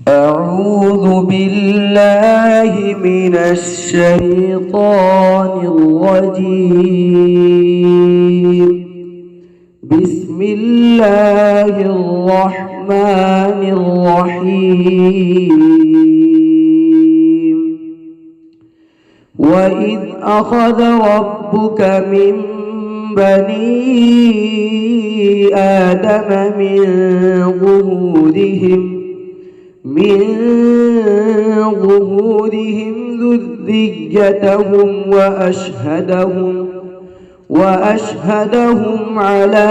أعوذ بالله من الشيطان الرجيم. بسم الله الرحمن الرحيم. وإذ أخذ ربك من بني آدم من ظهورهم ذريتهم وأشهدهم على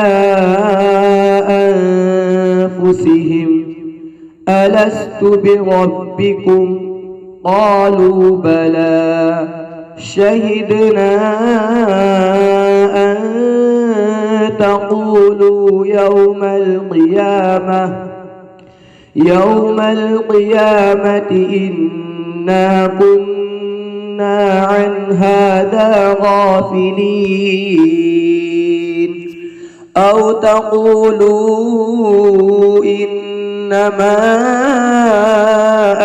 أنفسهم ألست بربكم؟ قالوا بلى شهدنا أن تقولوا يوم القيامة إنا كنا عن هذا غافلين، أو تقولوا إنما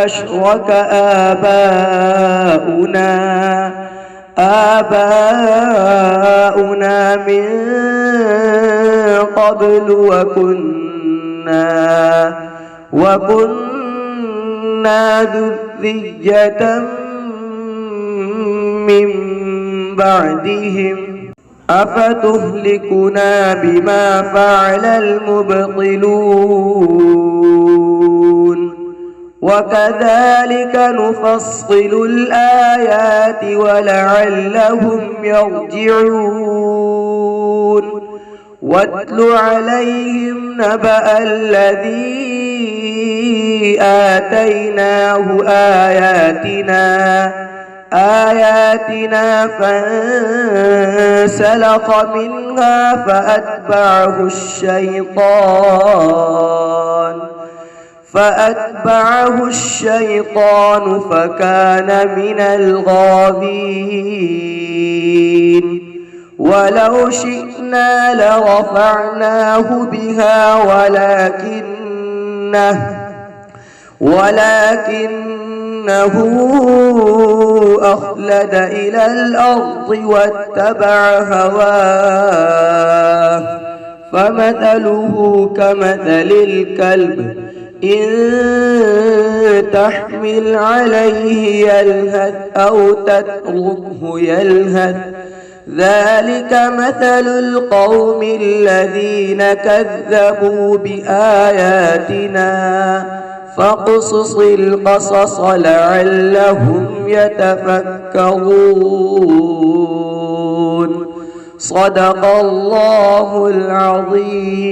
أشرك آباؤنا من قبل وكنا ذرية من بعدهم أفتهلكنا بما فعل المبطلون وكذلك نفصل الآيات ولعلهم يرجعون. واتل عليهم نبأ الذي آتيناه آياتنا فانسلخ منها فأتبعه الشيطان فكان من الغاوين. ولو شئنا لرفعناه بها ولكنه أخلد إلى الأرض واتبع هواه فمثله كمثل الكلب إن تحمل عليه يلهث أو تتركه يلهث. ذلك مثل القوم الذين كذبوا بآياتنا فاقصص القصص لعلهم يتفكرون. صدق الله العظيم.